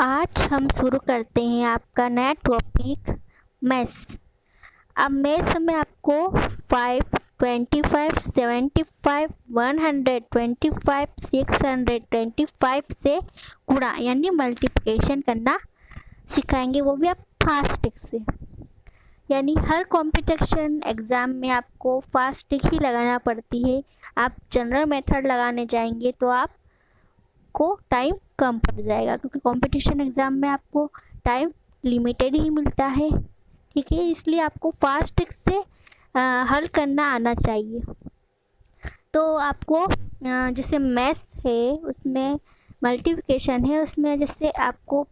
आज हम शुरू करते हैं आपका नया टॉपिक मैथ्स। अब मैथ्स में आपको 5, 25, 75, 125, 625 से गुणा यानी मल्टीप्लिकेशन करना सिखाएंगे, वो भी आप फास्ट ट्रिक से। यानी हर कॉम्पिटिशन एग्ज़ाम में आपको फास्ट ट्रिक ही लगाना पड़ती है। आप जनरल मेथड लगाने जाएंगे तो आपको टाइम कम पड़ जाएगा, क्योंकि कंपटीशन एग्ज़ाम में आपको टाइम लिमिटेड ही मिलता है। ठीक है, इसलिए आपको फास्ट ट्रिक से हल करना आना चाहिए। तो आपको जैसे मैथ्स है उसमें मल्टीप्लिकेशन है, उसमें जैसे आपको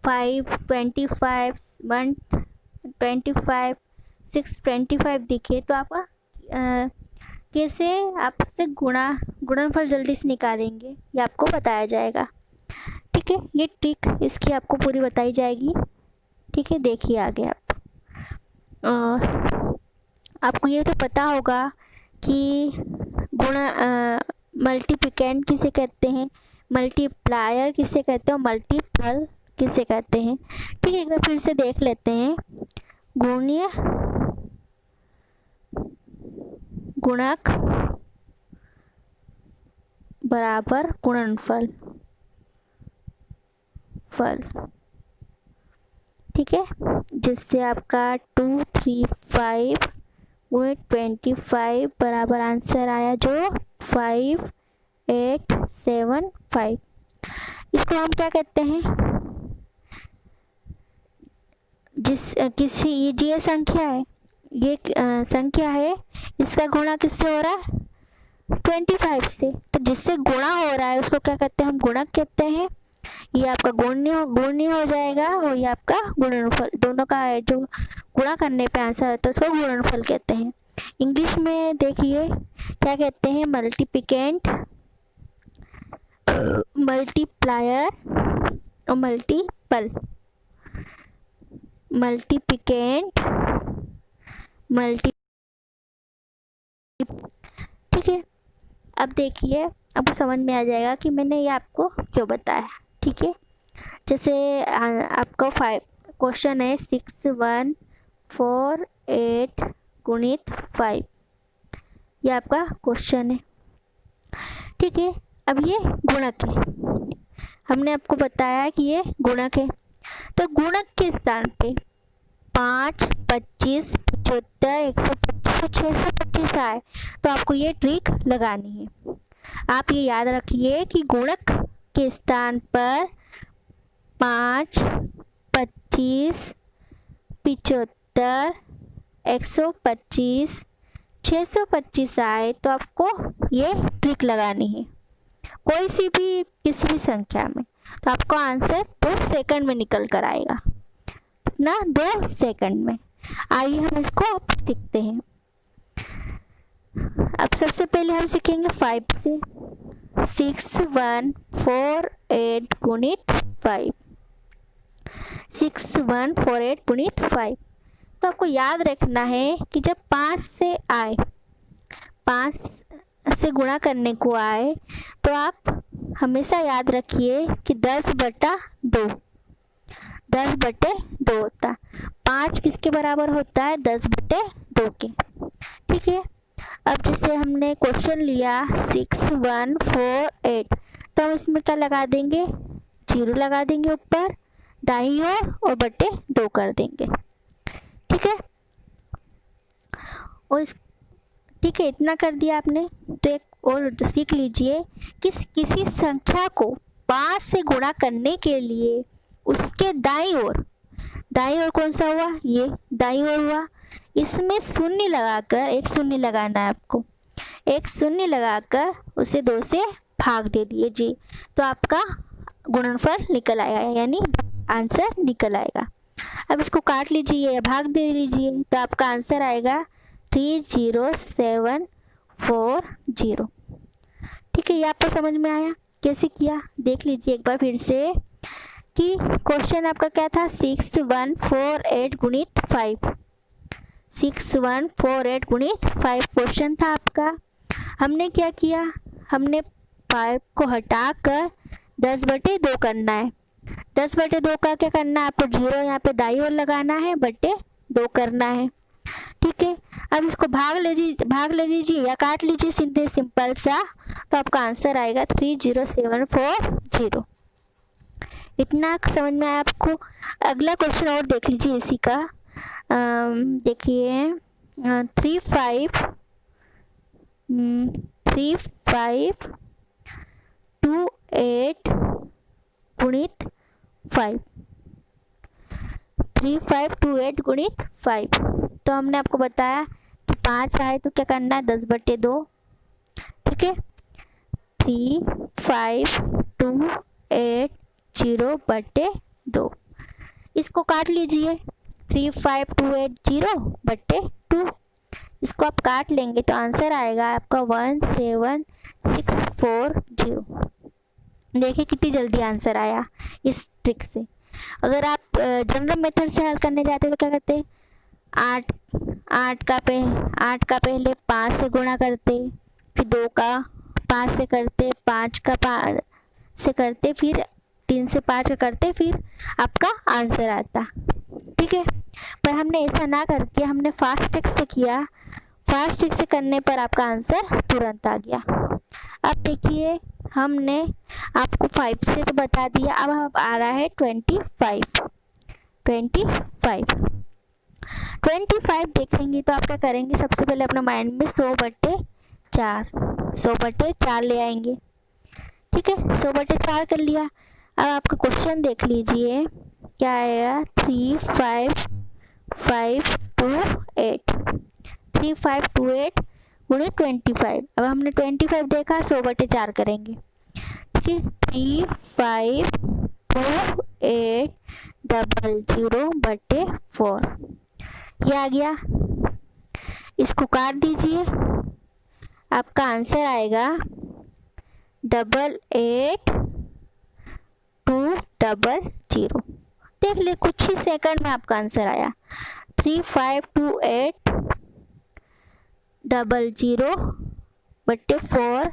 5, 25, 125, 625 दिखे तो आपका कैसे आप उससे गुणनफल जल्दी से निकालेंगे ये आपको बताया जाएगा। ठीक है, ये ट्रिक इसकी आपको पूरी बताई जाएगी। ठीक है, देखिए आगे आपको ये तो पता होगा कि मल्टीप्लिकेंट किसे कहते हैं, मल्टीप्लायर किसे कहते हैं, मल्टीपल किसे कहते हैं। ठीक है, एक बार फिर से देख लेते हैं। गुणीय, गुणक बराबर गुणनफल फल। ठीक है, जिससे आपका 2, 3, 5 गुणित 25 बराबर आंसर आया जो 5, 8, 7, 5। इसको हम क्या कहते हैं, ये संख्या है, ये संख्या है, इसका गुणा किससे हो रहा है 25 से, तो जिससे गुणा हो रहा है उसको क्या कहते हैं, हम गुणक कहते हैं। ये आपका गुणनीय हो जाएगा और ये आपका गुणनफल, दोनों का जो गुणा करने पे आंसर आता है उसको गुणनफल कहते हैं। इंग्लिश में देखिए क्या कहते हैं, मल्टीप्लिकेंट, मल्टीप्लायर और मल्टीपल। Multiplicand, multi. ठीक है, अब देखिए आपको समझ में आ जाएगा कि मैंने ये आपको क्यों बताया। ठीक है, जैसे आपका 5 क्वेश्चन है 6148 गुणित 5, ये आपका क्वेश्चन है। ठीक है, अब ये गुणक है, हमने आपको बताया कि ये गुणक है, तो गुणक के स्थान पे 5, 25, 75, 125 और 625 आए तो आपको ये ट्रिक लगानी है। आप ये याद रखिए कि गुणक के स्थान पर 5, 25, 75, 125, 625 आए तो आपको ये ट्रिक लगानी है कोई सी भी किसी भी संख्या में, तो आपको आंसर 2 सेकंड में निकल कर आएगा ना, 2 सेकंड में। आइए हम इसको अब सीखते हैं। अब सबसे पहले हम सीखेंगे 5 से। 6148 गुणित 5, 6148 गुणित 5। तो आपको याद रखना है कि जब 5 से आए, 5 से गुणा करने को आए तो आप हमेशा याद रखिए कि 10/2 होता है। 5 किसके बराबर होता है, 10/2 के। ठीक है, अब जैसे हमने क्वेश्चन लिया 6148, तो हम इसमें क्या लगा देंगे, 0 लगा देंगे ऊपर दाईं ओर और बटे 2 कर देंगे। ठीक है, और ठीक है, इतना कर दिया आपने। तो एक और सीख लीजिए कि किसी संख्या को 5 से गुणा करने के लिए उसके दाईं ओर कौन सा हुआ, ये दाईं ओर हुआ, इसमें शून्य लगाकर, एक शून्य लगाना है आपको, एक शून्य लगाकर उसे 2 से भाग दे दिए जी, तो आपका गुणनफल निकल आएगा, यानी आंसर निकल आएगा। अब इसको काट लीजिए या भाग दे लीजिए तो आपका आंसर आएगा 30740। ठीक है, ये आपको समझ में आया कैसे किया, देख लीजिए एक बार फिर से कि क्वेश्चन आपका क्या था, 6148 गुणित 5, 6148 गुणित 5 क्वेश्चन था आपका। हमने क्या किया, हमने 5 को हटाकर 10/2 करना है, 10/2 का क्या करना है आपको, 0 यहाँ पे दाई ओर लगाना है, बटे 2 करना है। ठीक है, अब इसको भाग ले लीजिए या काट लीजिए सीधे, सिंपल सा, तो आपका आंसर आएगा 30740। इतना समझ में आया आपको। अगला क्वेश्चन और देख लीजिए इसी का। देखिए 3528 गुणित 5, 3528 गुणित 5। तो हमने आपको बताया कि 5 आए तो क्या करना है, 10/2। ठीक है, 3528/2। इसको काट लीजिए, 35280/2। इसको आप काट लेंगे तो आंसर आएगा आपका 17640। देखिए कितनी जल्दी आंसर आया इस ट्रिक से। अगर आप जनरल मेथड से हल करने जाते तो क्या करते, 8 का पहले 5 से गुणा करते, फिर 2 का 5 से करते, 5 का 5 से करते, फिर 3 से 5 का करते, फिर आपका आंसर आता। ठीक है, पर हमने ऐसा ना करके हमने फास्ट ट्रिक से किया। फास्ट ट्रिक से करने पर आपका आंसर तुरंत आ गया। अब देखिए हमने आपको 5 से तो बता दिया, अब आ रहा है 25। 25 देखेंगे तो आप क्या करेंगे, सबसे पहले अपना माइंड में 100/4 ले आएंगे। ठीक है, 100/4 कर लिया। अब आपका क्वेश्चन देख लीजिए क्या आएगा, 3528 गुणित 25। अब हमने 25 देखा, 100/4 करेंगे। ठीक है, 3528/0/4 ये आ गया। इसको काट दीजिए, आपका आंसर आएगा 88200। देख ले, कुछ ही सेकंड में आपका आंसर आया। 3528/0/4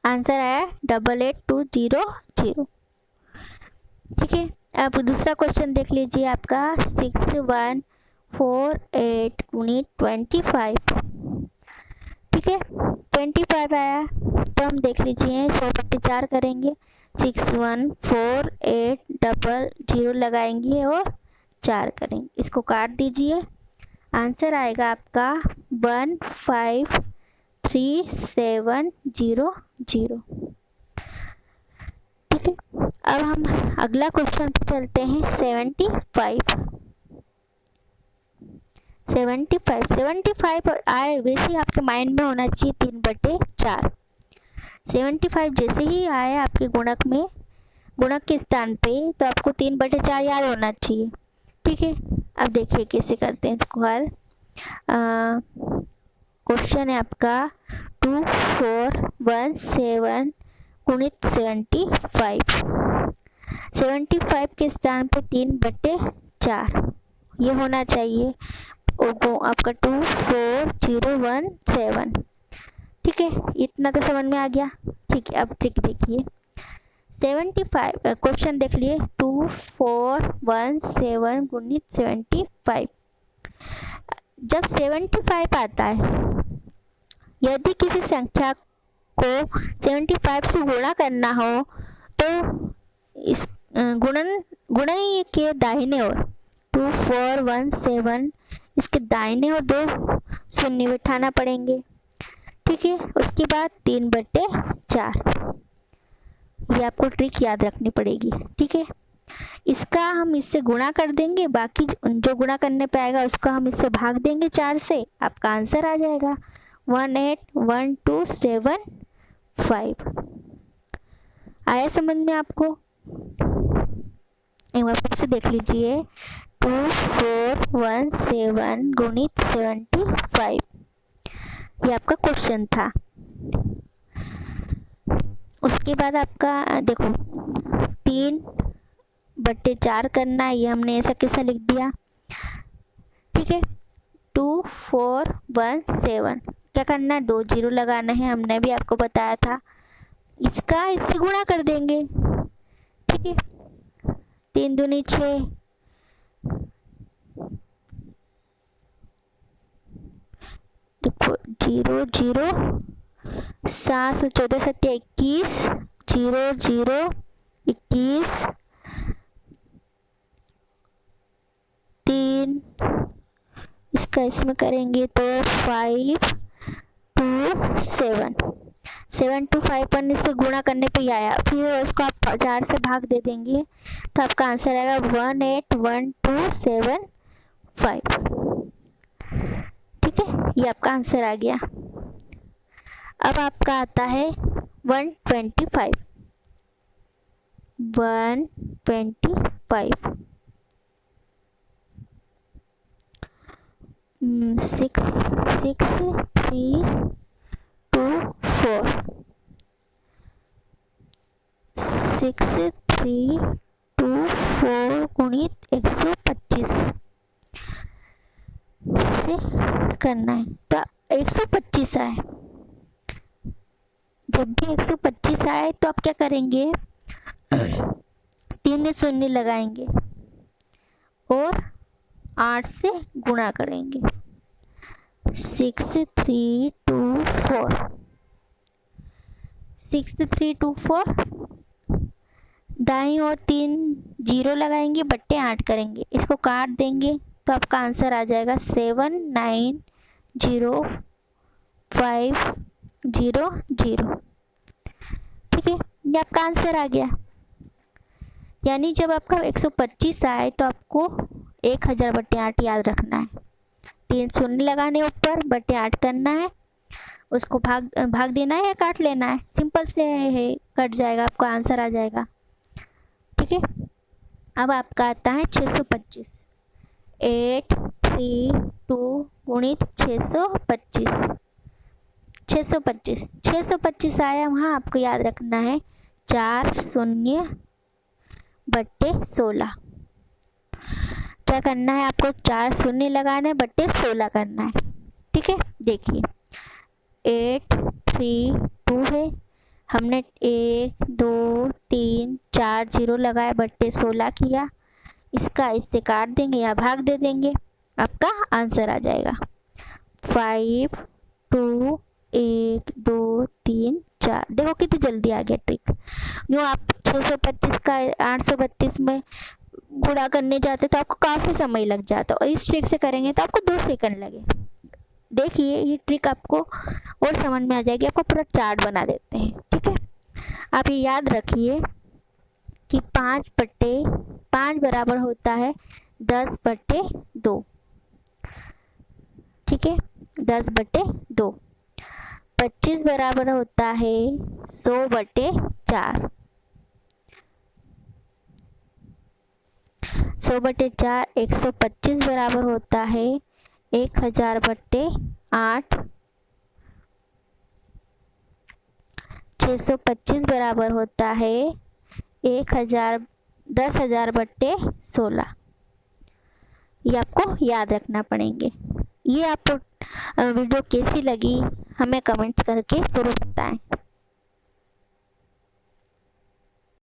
आंसर आया 88200। ठीक है, अब दूसरा क्वेश्चन देख लीजिए आपका 6148 गुणित 25। ठीक है, 25 आया तो हम देख लीजिए 100/4 करेंगे, 614800 लगाएंगे और 4 करेंगे। इसको काट दीजिए, आंसर आएगा आपका 1533700। ठीक है, अब हम अगला क्वेश्चन पे चलते हैं। 75 आए वैसे ही आपके माइंड में होना चाहिए 3/4। 75 जैसे ही आए आपके गुणक में, गुणक के स्थान पे, तो आपको 3/4 याद होना चाहिए। ठीक है, अब देखिए कैसे करते हैं इसको हल। क्वेश्चन है आपका 2417 गुणित 75 के स्थान पे 3/4 ये होना चाहिए। आपका 24017। ठीक है, इतना तो समझ में आ गया। ठीक है, अब ट्रिक देखिए। 75 क्वेश्चन देख लिए, 2417 गुणित 75। जब 75 आता है, यदि किसी संख्या को 75 से गुणा करना हो तो इस गुणन के दाहिने ओर 2417 इसके दाहिने ओर 2 शून्य बिठाना पड़ेंगे। ठीक है, उसके बाद 3/4 ये आपको ट्रिक याद रखनी पड़ेगी। ठीक है, इसका हम इससे गुणा कर देंगे, बाकी जो गुणा करने पे आएगा उसका हम इससे भाग देंगे 4 से, आपका आंसर आ जाएगा 18127 आया समझ में आपको। एक बार फिर से देख लीजिए, 2417 गुणित 75 ये आपका क्वेश्चन था। उसके बाद आपका देखो 3/4 करना है, ये हमने ऐसा कैसा लिख दिया। ठीक है, 2417 क्या करना है, 2 0 लगाना है, हमने भी आपको बताया था। इसका इससे गुणा कर देंगे। ठीक है, 3 दूनी 6, देखो 0 0, 7 14 7 21, 0 0 21, 3, इसका इसमें करेंगे तो 5 2 7, 7 2 5 1 से गुणा करने पे ही आया, फिर उसको आप 4 से भाग दे देंगे तो आपका आंसर आएगा 18127 ठीक है, ये आपका आंसर आ गया। अब आपका आता है 125, 125, 6 6 3 2 4, 6 3 2 4 गुणित 125 से करना है। तो 125 आए, जब भी 125 आए तो आप क्या करेंगे, 3 शून्य लगाएंगे और 8 से गुणा करेंगे। 6 3 2 4, 6 3 2 4, दाईं ओर 3 जीरो लगाएंगे, बट्टे 8 करेंगे, इसको काट देंगे तो आपका आंसर आ जाएगा 79050 ठीक है, ये आपका आंसर आ गया। यानी जब आपका 125 आए तो आपको 1000/8 याद रखना है, 3 शून्य लगाने ऊपर, बट्टे 8 करना है, उसको भाग देना है या काट लेना है, सिंपल से है, कट जाएगा, आपका आंसर आ जाएगा। ठीक है, अब आपका आता है 625, 8 3 2 गुणित 625, 625 625 आया, वहाँ आपको याद रखना है 4 शून्य/16, क्या करना है आपको, 4 शून्य लगाना है, बट्टे 16 करना है। ठीक है, देखिए 8 3 2 है, हमने 1 2 3 4 जीरो लगाया, बट्टे 16 किया, इसका इससे काट देंगे या भाग दे देंगे, आपका आंसर आ जाएगा 5 2 1 2 3 4। देखो कितनी जल्दी आ गया ट्रिक। यूँ आप 625 का 832 में गुणा करने जाते तो आपको काफ़ी समय लग जाता, और इस ट्रिक से करेंगे तो आपको 2 सेकंड लगे। देखिए ये ट्रिक आपको और समझ में आ जाएगी, आपको पूरा चार्ट बना देते हैं। ठीक है, आप ये याद रखिए कि 5 बराबर होता है 10/2। ठीक है, 10/2। 25 बराबर होता है 100/4। 100/4। 125 बराबर होता है 1000/8। 625 बराबर होता है 10,000/16। ये आपको याद रखना पड़ेंगे। ये आपको वीडियो कैसी लगी हमें कमेंट्स करके ज़रूर बताएं।